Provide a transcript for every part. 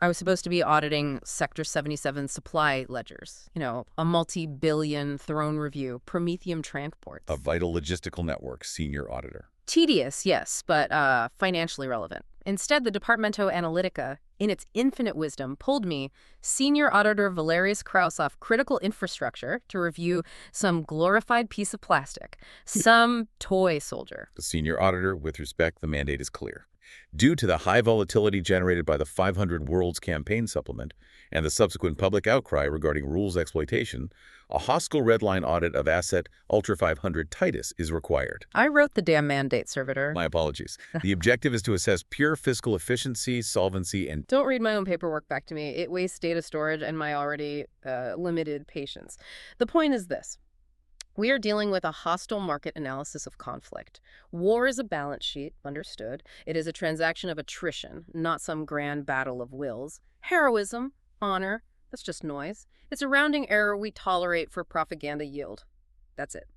I was supposed to be auditing Sector 77 supply ledgers. A multi-billion throne review, Prometheum transports. A vital logistical network senior auditor. Tedious, yes, but financially relevant. Instead, the Departmento Analytica, in its infinite wisdom, pulled me, Senior Auditor Valerius Kraus, off critical infrastructure to review some glorified piece of plastic, some toy soldier. The senior auditor, with respect, the mandate is clear. Due to the high volatility generated by the 500 Worlds campaign supplement and the subsequent public outcry regarding rules exploitation, a hostile redline audit of asset Ultra 500 Titus is required. I wrote the damn mandate, servitor. My apologies. The objective is to assess pure fiscal efficiency, solvency, and... Don't read my own paperwork back to me. It wastes data storage and my already limited patience. The point is this. We are dealing with a hostile market analysis of conflict. War is a balance sheet, understood. It is a transaction of attrition, not some grand battle of wills. Heroism, honor, that's just noise. It's a rounding error we tolerate for propaganda yield. That's it.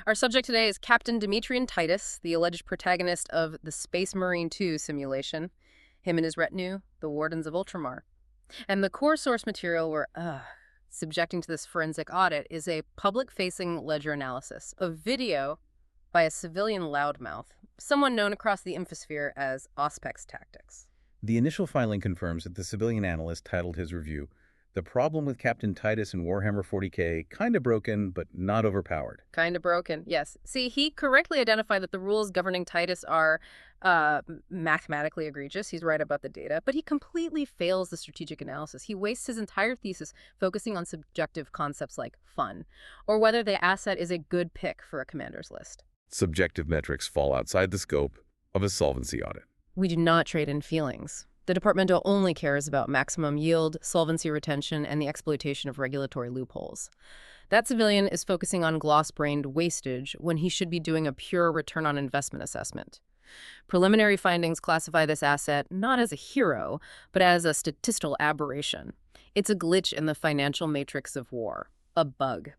Our subject today is Captain Titus, the alleged protagonist of the Space Marine 2 simulation. Him and his retinue, the Wardens of Ultramar. And the core source material we're subjecting to this forensic audit is a public-facing ledger analysis, a video by a civilian loudmouth, someone known across the infosphere as Auspex tactics. The initial filing confirms that the civilian analyst titled his review, "The Problem with Captain Titus in Warhammer 40k, kinda broken, but not overpowered." Kinda broken, yes. See, he correctly identified that the rules governing Titus are mathematically egregious. He's right about the data, but he completely fails the strategic analysis. He wastes his entire thesis focusing on subjective concepts like fun, or whether the asset is a good pick for a commander's list. Subjective metrics fall outside the scope of a solvency audit. We do not trade in feelings. The Departmento only cares about maximum yield, solvency retention, and the exploitation of regulatory loopholes. That civilian is focusing on gloss-brained wastage when he should be doing a pure return on investment assessment. Preliminary findings classify this asset not as a hero, but as a statistical aberration. It's a glitch in the financial matrix of war, a bug.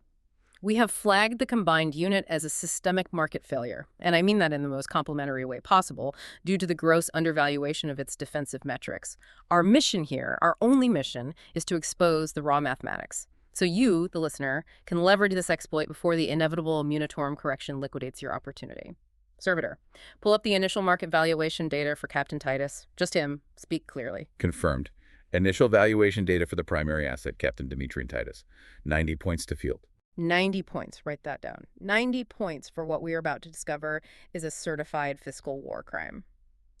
We have flagged the combined unit as a systemic market failure, and I mean that in the most complimentary way possible, due to the gross undervaluation of its defensive metrics. Our mission here, our only mission, is to expose the raw mathematics. So you, the listener, can leverage this exploit before the inevitable Munitorum correction liquidates your opportunity. Servitor, pull up the initial market valuation data for Captain Titus. Just him. Speak clearly. Confirmed. Initial valuation data for the primary asset, Captain Titus. 90 points to field. 90 points. Write that down. 90 points for what we are about to discover is a certified fiscal war crime.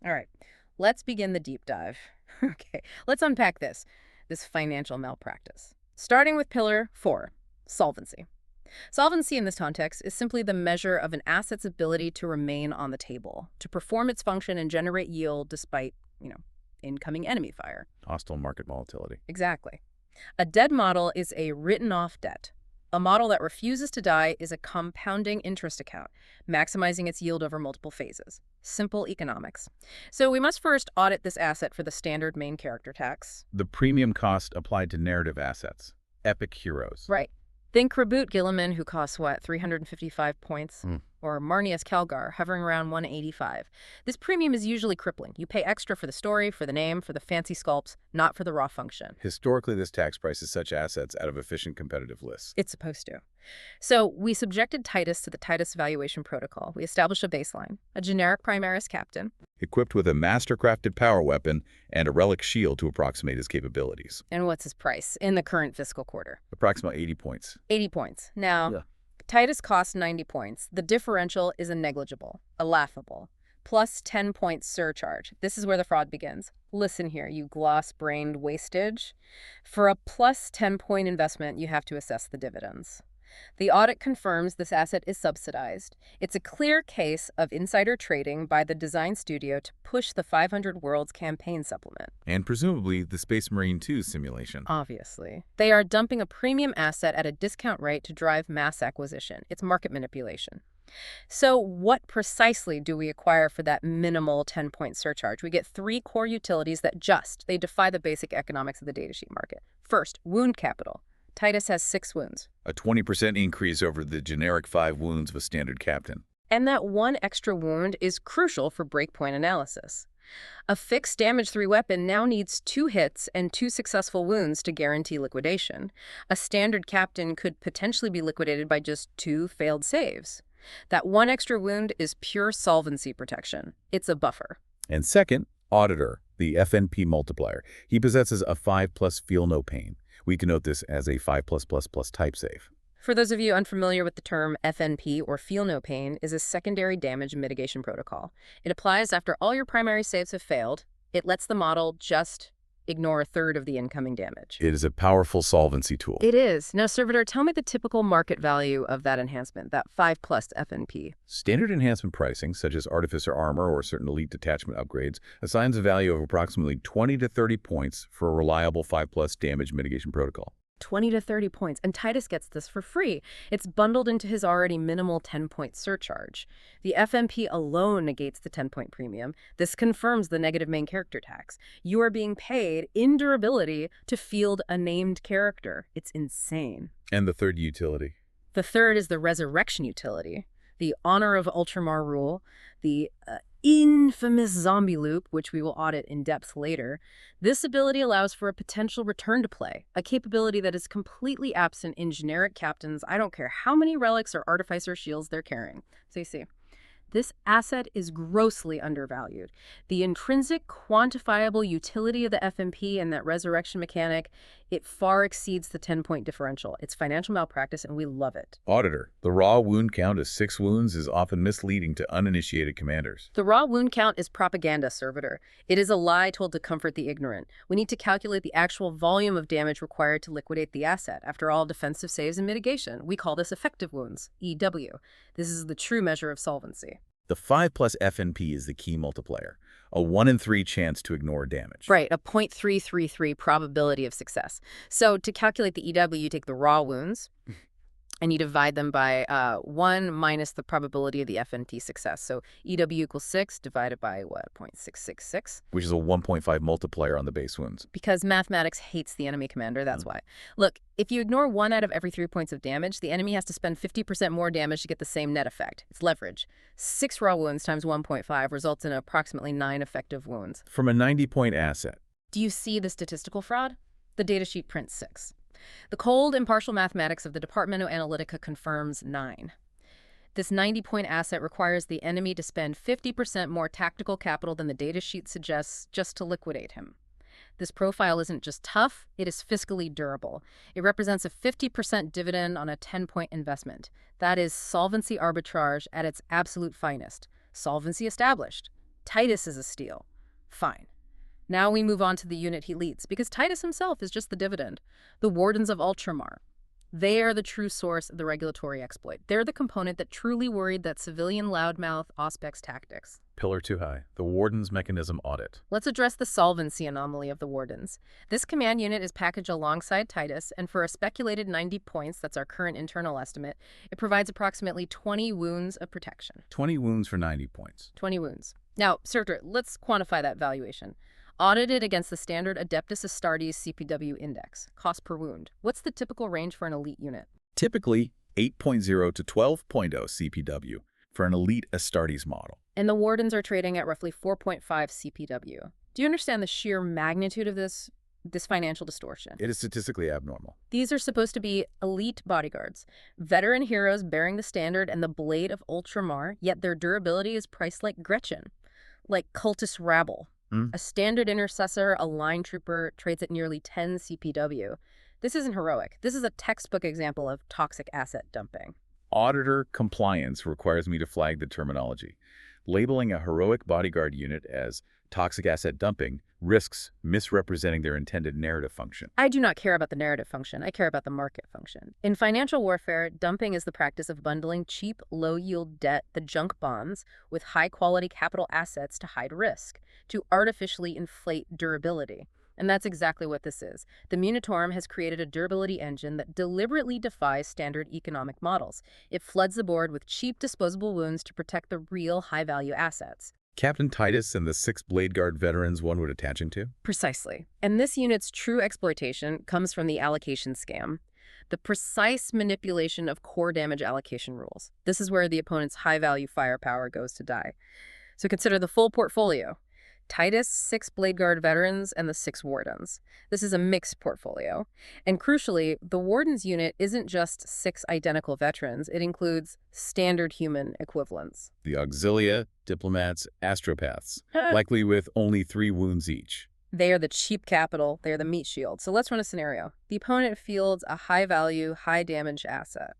All right, let's begin the deep dive. Okay, let's unpack this financial malpractice. Starting with Pillar 4, solvency. Solvency in this context is simply the measure of an asset's ability to remain on the table, to perform its function and generate yield despite, incoming enemy fire. Hostile market volatility. Exactly. A dead model is a written-off debt. A model that refuses to die is a compounding interest account, maximizing its yield over multiple phases. Simple economics. So we must first audit this asset for the standard main character tax. The premium cost applied to narrative assets. Epic heroes. Right. Think Reboot Gilliman, who costs, 355 points? Or Marnius Calgar, hovering around 185. This premium is usually crippling. You pay extra for the story, for the name, for the fancy sculpts, not for the raw function. Historically, this tax prices such assets out of efficient competitive lists. It's supposed to. So we subjected Titus to the Titus Valuation Protocol. We established a baseline, a generic Primaris captain, equipped with a master-crafted power weapon and a relic shield to approximate his capabilities. And what's his price in the current fiscal quarter? Approximately 80 points. 80 points. Now, Titus costs 90 points. The differential is a negligible, a laughable, plus 10 points surcharge. This is where the fraud begins. Listen here, you gloss-brained wastage. For a plus 10-point investment, you have to assess the dividends. The audit confirms this asset is subsidized. It's a clear case of insider trading by the design studio to push the 500 Worlds campaign supplement. And presumably the Space Marine 2 simulation. Obviously. They are dumping a premium asset at a discount rate to drive mass acquisition. It's market manipulation. So what precisely do we acquire for that minimal 10-point surcharge? We get 3 core utilities that they defy the basic economics of the datasheet market. First, wound capital. Titus has 6 wounds. A 20% increase over the generic 5 wounds of a standard captain. And that 1 extra wound is crucial for breakpoint analysis. A fixed damage 3 weapon now needs 2 hits and 2 successful wounds to guarantee liquidation. A standard captain could potentially be liquidated by just 2 failed saves. That 1 extra wound is pure solvency protection. It's a buffer. And second, Auditor, the FNP multiplier. He possesses a 5+ feel no pain. We can note this as a 5+++ type save. For those of you unfamiliar with the term, FNP, or Feel No Pain, is a secondary damage mitigation protocol. It applies after all your primary saves have failed. It lets the model just ignore a third of the incoming damage. It is a powerful solvency tool. It is. Now, Servitor, tell me the typical market value of that enhancement, that 5+ FNP. Standard enhancement pricing, such as Artificer Armor or certain elite detachment upgrades, assigns a value of approximately 20 to 30 points for a reliable 5+ damage mitigation protocol. 20 to 30 points, and Titus gets this for free. It's bundled into his already minimal 10-point surcharge. The FMP alone negates the 10-point premium. This confirms the negative main character tax. You are being paid in durability to field a named character. It's insane. And the third utility? The third is the resurrection utility, the Honor of Ultramar rule, the infamous zombie loop, which we will audit in depth later. This ability allows for a potential return to play, a capability that is completely absent in generic captains. I don't care how many relics or artificer shields they're carrying. So you see, this asset is grossly undervalued. The intrinsic quantifiable utility of the FMP and that resurrection mechanic, it far exceeds the 10-point differential. It's financial malpractice, and we love it. Auditor, the raw wound count of 6 wounds is often misleading to uninitiated commanders. The raw wound count is propaganda, Servitor. It is a lie told to comfort the ignorant. We need to calculate the actual volume of damage required to liquidate the asset. After all, defensive saves and mitigation. We call this effective wounds, EW. This is the true measure of solvency. The 5+ FNP is the key multiplier, a 1 in 3 chance to ignore damage. Right, a 0.333 probability of success. So to calculate the EW, you take the raw wounds, and you divide them by 1 minus the probability of the FNP success. So EW equals 6 divided by, what, 0.666? Which is a 1.5 multiplier on the base wounds. Because mathematics hates the enemy commander, that's why. Look, if you ignore 1 out of every 3 points of damage, the enemy has to spend 50% more damage to get the same net effect. It's leverage. 6 raw wounds times 1.5 results in approximately 9 effective wounds. From a 90-point asset. Do you see the statistical fraud? The datasheet prints 6. The cold, impartial mathematics of the Departmento Analytica confirms 9. This 90-point asset requires the enemy to spend 50% more tactical capital than the datasheet suggests just to liquidate him. This profile isn't just tough, it is fiscally durable. It represents a 50% dividend on a 10-point investment. That is solvency arbitrage at its absolute finest. Solvency established. Titus is a steal. Fine. Now we move on to the unit he leads, because Titus himself is just the dividend. The Wardens of Ultramar. They are the true source of the regulatory exploit. They're the component that truly worried that civilian loudmouth Auspex tactics. Pillar 2 high, the Warden's Mechanism Audit. Let's address the solvency anomaly of the Wardens. This command unit is packaged alongside Titus, and for a speculated 90 points, that's our current internal estimate, it provides approximately 20 wounds of protection. 20 wounds for 90 points. 20 wounds. Now, Sertor, let's quantify that valuation. Audited against the standard Adeptus Astartes CPW index, cost per wound. What's the typical range for an elite unit? Typically 8.0 to 12.0 CPW for an elite Astartes model. And the Wardens are trading at roughly 4.5 CPW. Do you understand the sheer magnitude of this financial distortion? It is statistically abnormal. These are supposed to be elite bodyguards, veteran heroes bearing the standard and the blade of Ultramar, yet their durability is priced like Gretchen, like cultist rabble. A standard intercessor, a line trooper, trades at nearly 10 CPW. This isn't heroic. This is a textbook example of toxic asset dumping. Auditor compliance requires me to flag the terminology. Labeling a heroic bodyguard unit as toxic asset dumping risks misrepresenting their intended narrative function. I do not care about the narrative function. I care about the market function. In financial warfare, dumping is the practice of bundling cheap, low-yield debt, the junk bonds, with high-quality capital assets to hide risk, to artificially inflate durability. And that's exactly what this is. The Munitorum has created a durability engine that deliberately defies standard economic models. It floods the board with cheap disposable wounds to protect the real high-value assets. Captain Titus and the 6 Blade Guard veterans one would attach him to? Precisely. And this unit's true exploitation comes from the allocation scam, the precise manipulation of core damage allocation rules. This is where the opponent's high-value firepower goes to die. So consider the full portfolio. Titus, 6 Blade Guard veterans, and the 6 Wardens. This is a mixed portfolio. And crucially, the Wardens unit isn't just 6 identical veterans. It includes standard human equivalents. The Auxilia, Diplomats, Astropaths, likely with only 3 wounds each. They are the cheap capital. They are the meat shield. So let's run a scenario. The opponent fields a high-value, high-damage asset,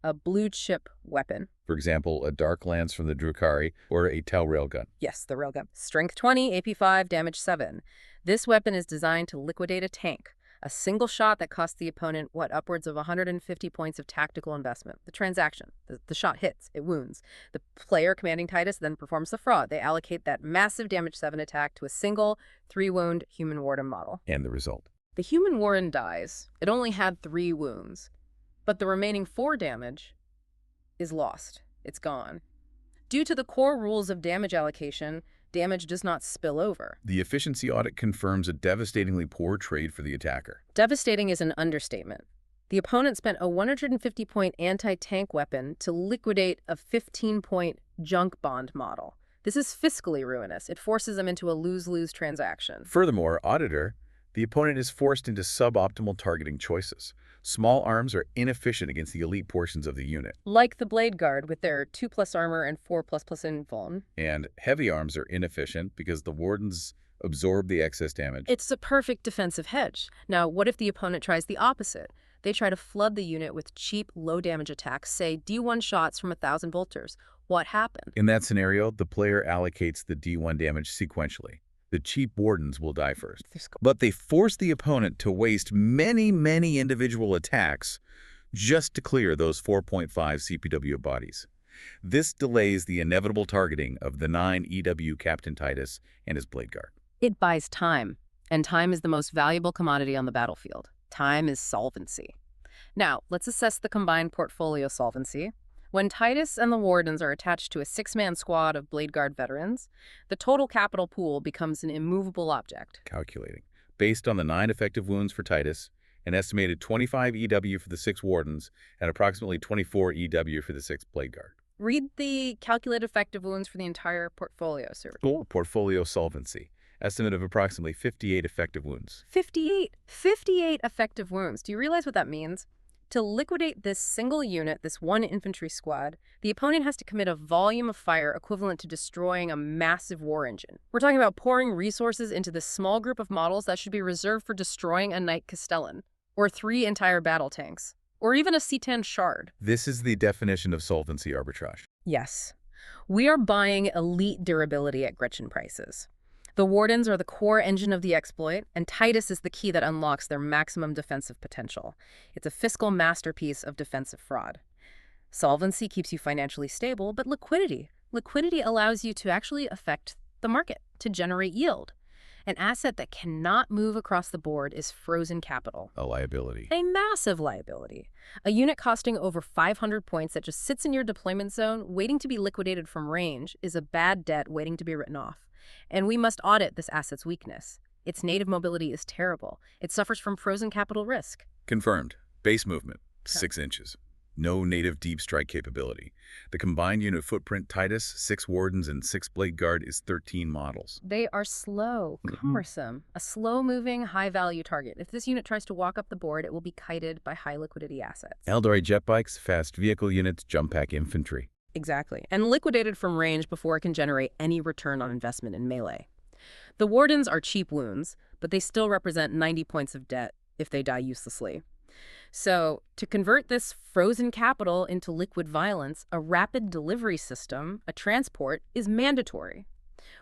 a blue-chip weapon. For example, a Dark Lance from the Drukhari or a Tau Railgun. Yes, the railgun. Strength 20, AP 5, damage 7. This weapon is designed to liquidate a tank. A single shot that costs the opponent, upwards of 150 points of tactical investment. The transaction. The shot hits. It wounds. The player commanding Titus then performs the fraud. They allocate that massive damage 7 attack to a single 3-wound human warden model. And the result? The human warden dies. It only had 3 wounds. But the remaining 4 damage is lost. It's gone. Due to the core rules of damage allocation, damage does not spill over. The efficiency audit confirms a devastatingly poor trade for the attacker. Devastating is an understatement. The opponent spent a 150-point anti-tank weapon to liquidate a 15-point junk bond model. This is fiscally ruinous. It forces them into a lose-lose transaction. Furthermore, Auditor, the opponent is forced into suboptimal targeting choices. Small arms are inefficient against the elite portions of the unit. Like the Blade Guard with their 2+ armor and 4++ invuln. And heavy arms are inefficient because the Wardens absorb the excess damage. It's a perfect defensive hedge. Now, what if the opponent tries the opposite? They try to flood the unit with cheap, low-damage attacks, say D1 shots from 1,000 bolters. What happened? In that scenario, the player allocates the D1 damage sequentially. The cheap Wardens will die first. But they force the opponent to waste many, many individual attacks just to clear those 4.5 CPW bodies. This delays the inevitable targeting of the 9 EW Captain Titus and his Blade Guard. It buys time, and time is the most valuable commodity on the battlefield. Time is solvency. Now, let's assess the combined portfolio solvency. When Titus and the Wardens are attached to a 6-man squad of Blade Guard veterans, the total capital pool becomes an immovable object. Calculating. Based on the 9 effective wounds for Titus, an estimated 25 EW for the 6 Wardens, and approximately 24 EW for the 6 Blade Guard. Read the calculated effective wounds for the entire portfolio, sir. Cool. Portfolio solvency. Estimate of approximately 58 effective wounds. 58 effective wounds. Do you realize what that means? To liquidate this single unit, this one infantry squad, the opponent has to commit a volume of fire equivalent to destroying a massive war engine. We're talking about pouring resources into this small group of models that should be reserved for destroying a Knight Castellan, or 3 entire battle tanks, or even a C-10 Shard. This is the definition of solvency arbitrage. Yes. We are buying elite durability at Gretchen prices. The Wardens are the core engine of the exploit, and Titus is the key that unlocks their maximum defensive potential. It's a fiscal masterpiece of defensive fraud. Solvency keeps you financially stable, but liquidity allows you to actually affect the market, to generate yield. An asset that cannot move across the board is frozen capital. A liability. A massive liability. A unit costing over 500 points that just sits in your deployment zone, waiting to be liquidated from range, is a bad debt waiting to be written off. And we must audit this asset's weakness. Its native mobility is terrible. It suffers from frozen capital risk. Confirmed. Base movement, 6 inches. No native deep strike capability. The combined unit footprint Titus, 6 Wardens, and 6 Blade Guard is 13 models. They are slow, cumbersome, a slow-moving, high-value target. If this unit tries to walk up the board, it will be kited by high-liquidity assets. Eldari jet bikes, fast vehicle units, jump pack infantry. Exactly, and liquidated from range before it can generate any return on investment in melee. The Wardens are cheap wounds, but they still represent 90 points of debt if they die uselessly. So, to convert this frozen capital into liquid violence, a rapid delivery system, a transport, is mandatory,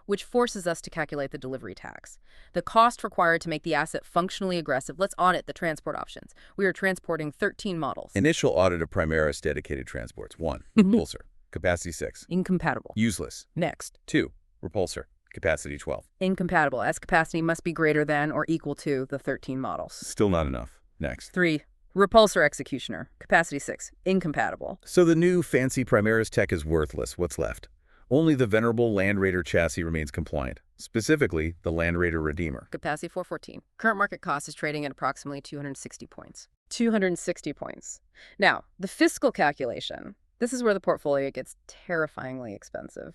which forces us to calculate the delivery tax. The cost required to make the asset functionally aggressive. Let's audit the transport options. We are transporting 13 models. Initial audit of Primaris dedicated transports. 1. Repulsor. Capacity 6. Incompatible. Useless. Next. 2. Repulsor. Capacity 12. Incompatible, as capacity must be greater than or equal to the 13 models. Still not enough. Next. 3. Repulsor Executioner. Capacity 6. Incompatible. So the new fancy Primaris tech is worthless. What's left? Only the venerable Land Raider chassis remains compliant, specifically the Land Raider Redeemer. Capacity 414. Current market cost is trading at approximately 260 points. 260 points. Now, the fiscal calculation. This is where the portfolio gets terrifyingly expensive.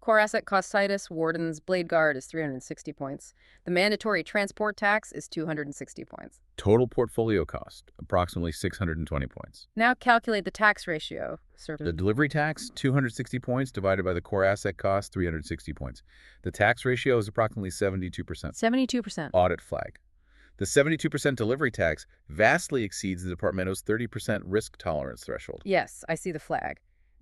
Core asset cost Titus, Warden's Blade Guard is 360 points. The mandatory transport tax is 260 points. Total portfolio cost, approximately 620 points. Now calculate the tax ratio. The delivery tax, 260 points, divided by the core asset cost, 360 points. The tax ratio is approximately 72%. 72%. Audit flag. The 72% delivery tax vastly exceeds the Departmento's 30% risk tolerance threshold. Yes, I see the flag.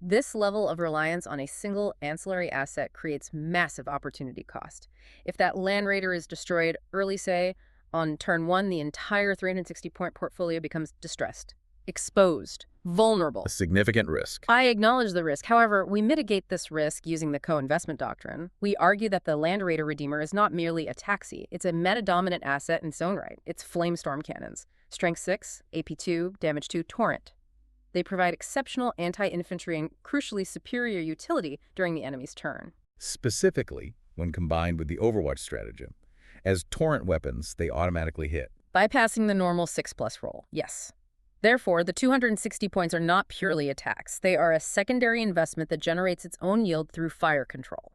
This level of reliance on a single ancillary asset creates massive opportunity cost. If that land raider is destroyed early, say, on turn 1, the entire 360-point portfolio becomes distressed, exposed, vulnerable. A significant risk. I acknowledge the risk. However, we mitigate this risk using the co-investment doctrine. We argue that the Land Raider Redeemer is not merely a taxi. It's a meta-dominant asset in its own right. It's Flamestorm cannons. Strength 6, AP 2, Damage 2, Torrent. They provide exceptional anti-infantry and crucially superior utility during the enemy's turn. Specifically, when combined with the Overwatch stratagem. As Torrent weapons, they automatically hit. Bypassing the normal 6+ roll, yes. Therefore, the 260 points are not purely attacks. They are a secondary investment that generates its own yield through fire control.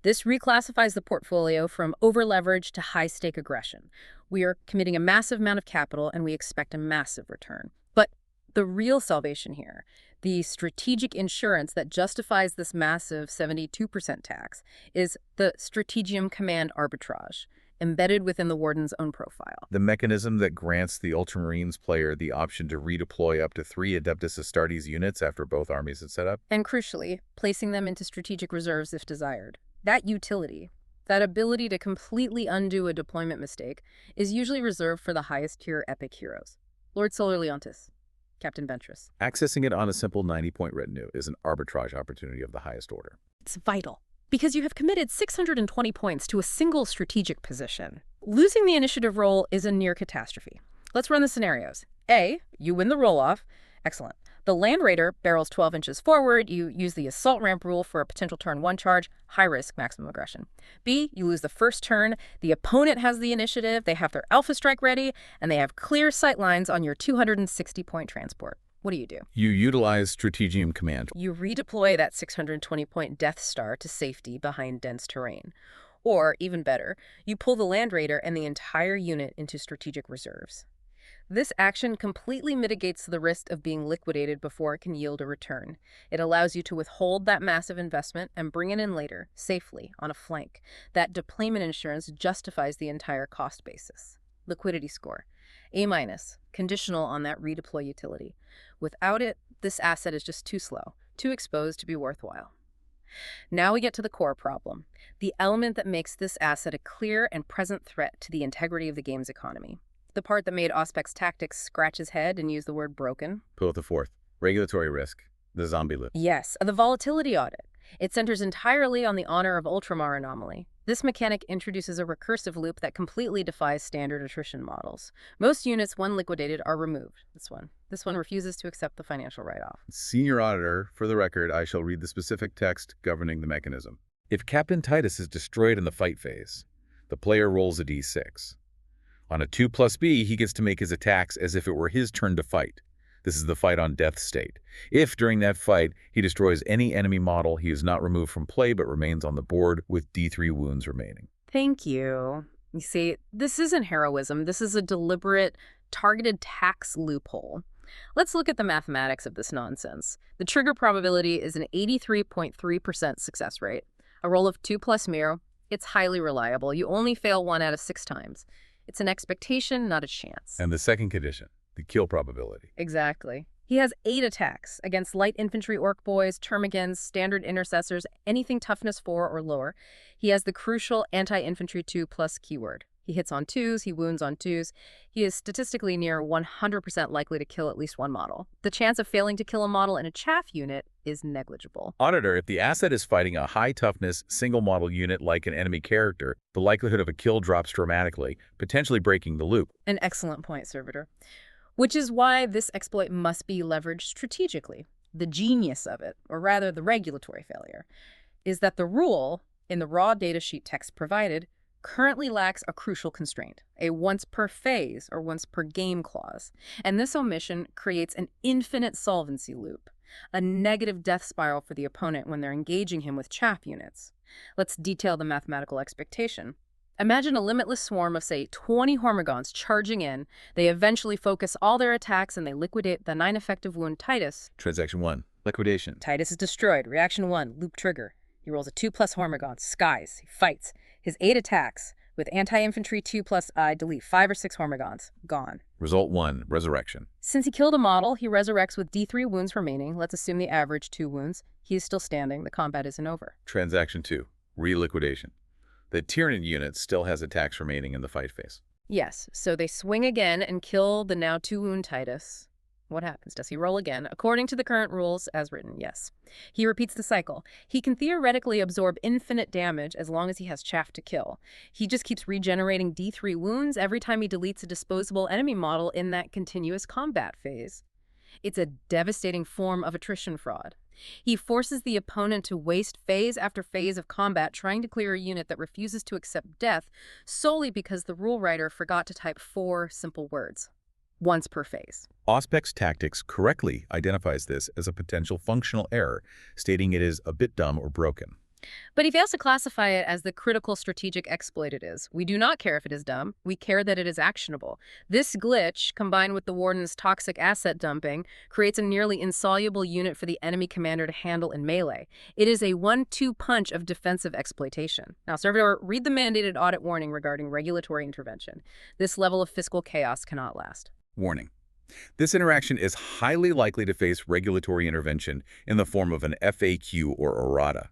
This reclassifies the portfolio from over-leverage to high-stake aggression. We are committing a massive amount of capital, and we expect a massive return. But the real salvation here, the strategic insurance that justifies this massive 72% tax, is the Strategium Command Arbitrage, embedded within the Warden's own profile. The mechanism that grants the Ultramarines player the option to redeploy up to 3 Adeptus Astartes units after both armies had set up. And crucially, placing them into strategic reserves if desired. That utility, that ability to completely undo a deployment mistake, is usually reserved for the highest tier epic heroes. Lord Solar Leontis, Captain Ventress. Accessing it on a simple 90-point retinue is an arbitrage opportunity of the highest order. It's vital, because you have committed 620 points to a single strategic position. Losing the initiative roll is a near catastrophe. Let's run the scenarios. A, you win the roll-off. Excellent. The Land Raider barrels 12 inches forward. You use the assault ramp rule for a potential turn 1 charge. High risk, maximum aggression. B, you lose the first turn. The opponent has the initiative. They have their Alpha Strike ready, and they have clear sight lines on your 260-point transport. What do? You utilize Strategium Command. You redeploy that 620-point Death Star to safety behind dense terrain. Or, even better, you pull the Land Raider and the entire unit into strategic reserves. This action completely mitigates the risk of being liquidated before it can yield a return. It allows you to withhold that massive investment and bring it in later, safely, on a flank. That deployment insurance justifies the entire cost basis. Liquidity score, A-, conditional on that redeploy utility. Without it, this asset is just too slow, too exposed to be worthwhile. Now we get to the core problem, the element that makes this asset a clear and present threat to the integrity of the game's economy. The part that made Auspex Tactics scratch his head and use the word broken. Pull out the fourth. Regulatory risk. The zombie loop. Yes, the Volatility audit. It centers entirely on the honor of Ultramar anomaly. This mechanic introduces a recursive loop that completely defies standard attrition models. Most units, when liquidated, are removed. This one refuses to accept the financial write-off. Senior Auditor, for the record, I shall read the specific text governing the mechanism. If Captain Titus is destroyed in the fight phase, the player rolls a d6. On a 2+B, he gets to make his attacks as if it were his turn to fight. This is the fight on death state. If, during that fight, he destroys any enemy model, he is not removed from play but remains on the board with D3 wounds remaining. Thank you. You see, this isn't heroism. This is a deliberate, targeted tax loophole. Let's look at the mathematics of this nonsense. The trigger probability is an 83.3% success rate. A roll of 2+ mirror, it's highly reliable. You only fail 1 out of 6 times. It's an expectation, not a chance. And the second condition, the kill probability. Exactly. He has 8 attacks against light infantry orc boys, termagants, standard intercessors, anything toughness 4 or lower. He has the crucial anti-infantry 2+ keyword. He hits on 2s, he wounds on 2s. He is statistically near 100% likely to kill at least one model. The chance of failing to kill a model in a chaff unit is negligible. Auditor, if the asset is fighting a high-toughness, single-model unit like an enemy character, the likelihood of a kill drops dramatically, potentially breaking the loop. An excellent point, Servitor. Which is why this exploit must be leveraged strategically. The genius of it, or rather the regulatory failure, is that the rule, in the raw datasheet text provided, currently lacks a crucial constraint, a once per phase or once per game clause. And this omission creates an infinite solvency loop. a negative death spiral for the opponent when they're engaging him with chaff units. Let's detail the mathematical expectation. Imagine a limitless swarm of, say, 20 Hormigons charging in. They eventually focus all their attacks and they liquidate the 9 effective wound Titus. Transaction 1. Liquidation. Titus is destroyed. Reaction 1. Loop trigger. He rolls a 2+ Hormigon. Skies. He fights. His 8 attacks. With anti-infantry 2+ I, delete 5 or 6 Hormigons. Gone. Result 1. Resurrection. Since he killed a model, he resurrects with D3 wounds remaining. Let's assume the average 2 wounds. He is still standing. The combat isn't over. Transaction 2. Reliquidation. The Tyranid unit still has attacks remaining in the fight phase. Yes, so they swing again and kill the now 2-wound Titus. What happens? Does he roll again? According to the current rules, as written, yes. He repeats the cycle. He can theoretically absorb infinite damage as long as he has chaff to kill. He just keeps regenerating D3 wounds every time he deletes a disposable enemy model in that continuous combat phase. It's a devastating form of attrition fraud. He forces the opponent to waste phase after phase of combat trying to clear a unit that refuses to accept death solely because the rule writer forgot to type 4 simple words, once per phase. Auspex Tactics correctly identifies this as a potential functional error, stating it is a bit dumb or broken. But he fails to classify it as the critical strategic exploit it is. We do not care if it is dumb. We care that it is actionable. This glitch, combined with the Warden's toxic asset dumping, creates a nearly insoluble unit for the enemy commander to handle in melee. It is a 1-2 punch of defensive exploitation. Now, Servitor, read the mandated audit warning regarding regulatory intervention. This level of fiscal chaos cannot last. Warning. This interaction is highly likely to face regulatory intervention in the form of an FAQ or errata.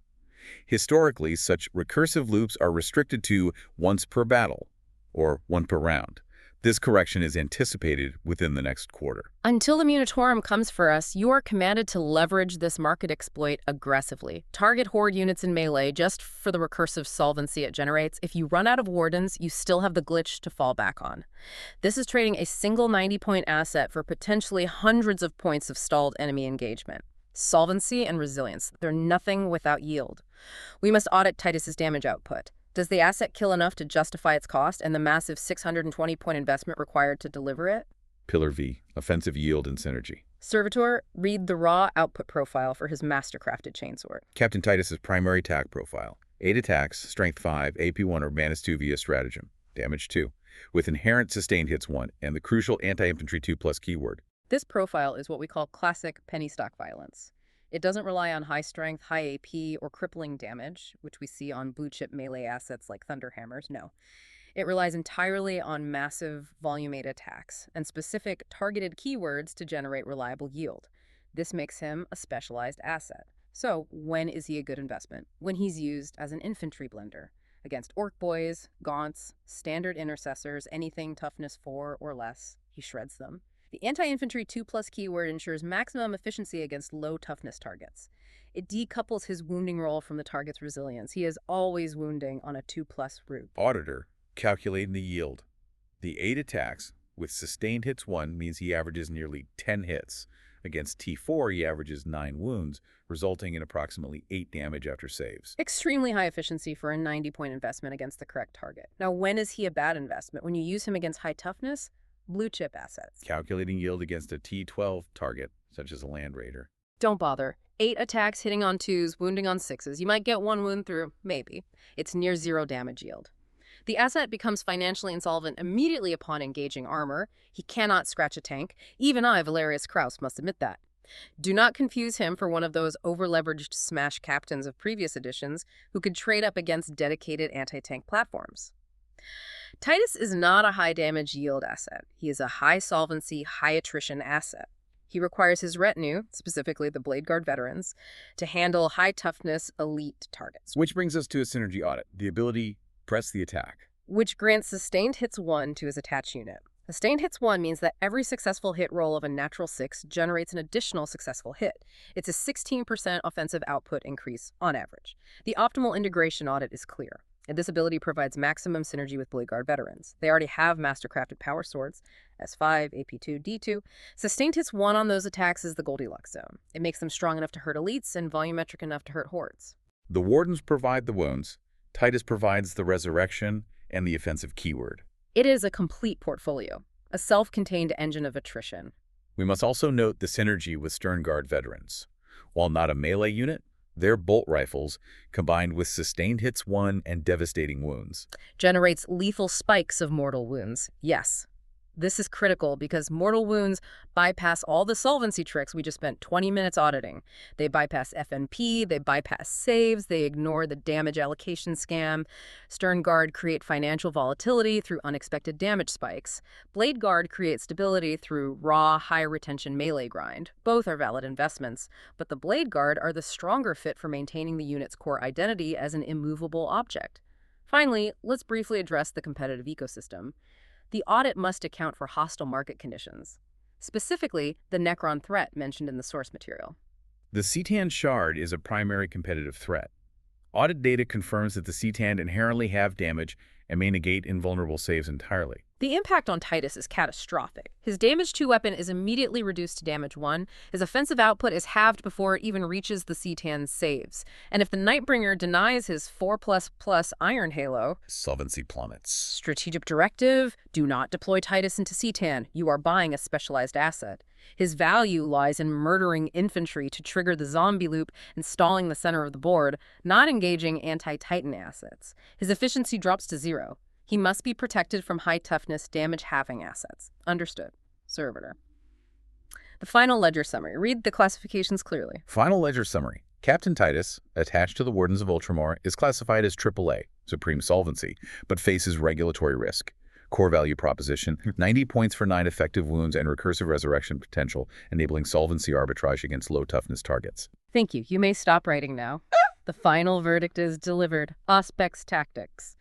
Historically, such recursive loops are restricted to once per battle, or 1 per round. This correction is anticipated within the next quarter. Until the Munitorum comes for us, you are commanded to leverage this market exploit aggressively. Target horde units in melee just for the recursive solvency it generates. If you run out of wardens, you still have the glitch to fall back on. This is trading a single 90-point asset for potentially hundreds of points of stalled enemy engagement. Solvency and resilience. They're nothing without yield. We must audit Titus's damage output. Does the asset kill enough to justify its cost and the massive 620-point investment required to deliver it? Pillar V, offensive yield and synergy. Servitor, read the raw output profile for his mastercrafted chainsword. Captain Titus's primary attack profile. 8 attacks, strength 5, AP 1 or Manus 2 via stratagem. Damage 2. With inherent sustained hits 1 and the crucial anti-infantry 2+ keyword. This profile is what we call classic penny stock violence. It doesn't rely on high strength, high AP, or crippling damage, which we see on blue-chip melee assets like Thunderhammers. No. It relies entirely on massive volume 8 attacks and specific targeted keywords to generate reliable yield. This makes him a specialized asset. So, when is he a good investment? When he's used as an infantry blender against orc boys, gaunts, standard intercessors, anything toughness 4 or less, he shreds them. The anti-infantry 2+ keyword ensures maximum efficiency against low toughness targets. It decouples his wounding roll from the target's resilience. He is always wounding on a 2+ route. Auditor, calculating the yield. The 8 attacks with sustained hits 1 means he averages nearly 10 hits. Against T4, he averages 9 wounds, resulting in approximately 8 damage after saves. Extremely high efficiency for a 90-point investment against the correct target. Now, when is he a bad investment? When you use him against high toughness? Blue chip assets. Calculating yield against a T12 target, such as a Land Raider. Don't bother. 8 attacks hitting on 2s, wounding on 6s. You might get 1 wound through, maybe. It's near 0 damage yield. The asset becomes financially insolvent immediately upon engaging armor. He cannot scratch a tank. Even I, Valerius Kraus, must admit that. Do not confuse him for one of those over-leveraged smash captains of previous editions who could trade up against dedicated anti-tank platforms. Titus is not a high damage yield asset. He is a high solvency, high attrition asset. He requires his retinue, specifically the Blade Guard veterans, to handle high toughness elite targets. Which brings us to a synergy audit, the ability press the attack. Which grants sustained hits 1 to his attached unit. Sustained hits 1 means that every successful hit roll of a natural 6 generates an additional successful hit. It's a 16% offensive output increase on average. The optimal integration audit is clear. And this ability provides maximum synergy with Blade Guard veterans. They already have mastercrafted power swords, S5, AP2, D2. Sustained hits 1 on those attacks is the Goldilocks zone. It makes them strong enough to hurt elites and volumetric enough to hurt hordes. The Wardens provide the wounds, Titus provides the resurrection and the offensive keyword. It is a complete portfolio, a self-contained engine of attrition. We must also note the synergy with Stern Guard veterans. While not a melee unit, they're bolt rifles combined with sustained hits 1 and devastating wounds. Generates lethal spikes of mortal wounds. Yes. This is critical because mortal wounds bypass all the solvency tricks we just spent 20 minutes auditing. They bypass FNP, they bypass saves, they ignore the damage allocation scam. Stern Guard create financial volatility through unexpected damage spikes. Blade Guard creates stability through raw, high-retention melee grind. Both are valid investments, but the Blade Guard are the stronger fit for maintaining the unit's core identity as an immovable object. Finally, let's briefly address the competitive ecosystem. The audit must account for hostile market conditions, specifically the Necron threat mentioned in the source material. The Cetan shard is a primary competitive threat. Audit data confirms that the Cetan inherently have damage and may negate invulnerable saves entirely. The impact on Titus is catastrophic. His damage 2 weapon is immediately reduced to damage 1. His offensive output is halved before it even reaches the Cetan's saves. And if the Nightbringer denies his 4++ Iron Halo, Solvency plummets. strategic directive, do not deploy Titus into Cetan. You are buying a specialized asset. His value lies in murdering infantry to trigger the zombie loop and stalling the center of the board, not engaging anti-Titan assets. His efficiency drops to 0. He must be protected from high-toughness, damage-halving assets. Understood. Servitor. The final ledger summary. Read the classifications clearly. Final ledger summary. Captain Titus, attached to the Wardens of Ultramar, is classified as AAA, Supreme Solvency, but faces regulatory risk. Core value proposition, 90 points for 9 effective wounds and recursive resurrection potential, enabling solvency arbitrage against low-toughness targets. Thank you. You may stop writing now. The final verdict is delivered. Auspex tactics.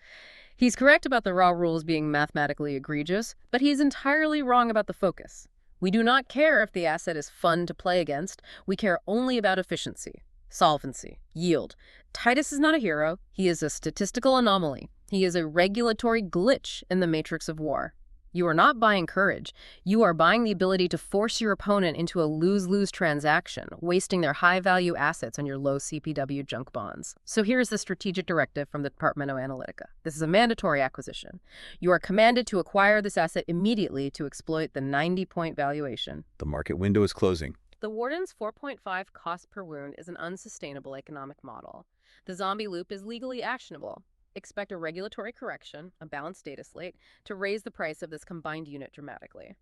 He's correct about the raw rules being mathematically egregious, but he's entirely wrong about the focus. We do not care if the asset is fun to play against. We care only about efficiency, solvency, yield. Titus is not a hero. He is a statistical anomaly. He is a regulatory glitch in the matrix of war. You are not buying courage. You are buying the ability to force your opponent into a lose-lose transaction, wasting their high-value assets on your low CPW junk bonds. So here's the strategic directive from the Departmento Analytica. This is a mandatory acquisition. You are commanded to acquire this asset immediately to exploit the 90-point valuation. The market window is closing. The Warden's 4.5 cost per wound is an unsustainable economic model. The zombie loop is legally actionable. Expect a regulatory correction, a balanced data slate, to raise the price of this combined unit dramatically.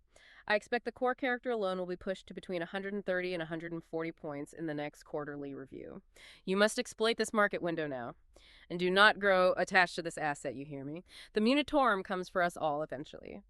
I expect the core character alone will be pushed to between 130 and 140 points in the next quarterly review. You must exploit this market window now. And do not grow attached to this asset, you hear me? The Munitorum comes for us all eventually.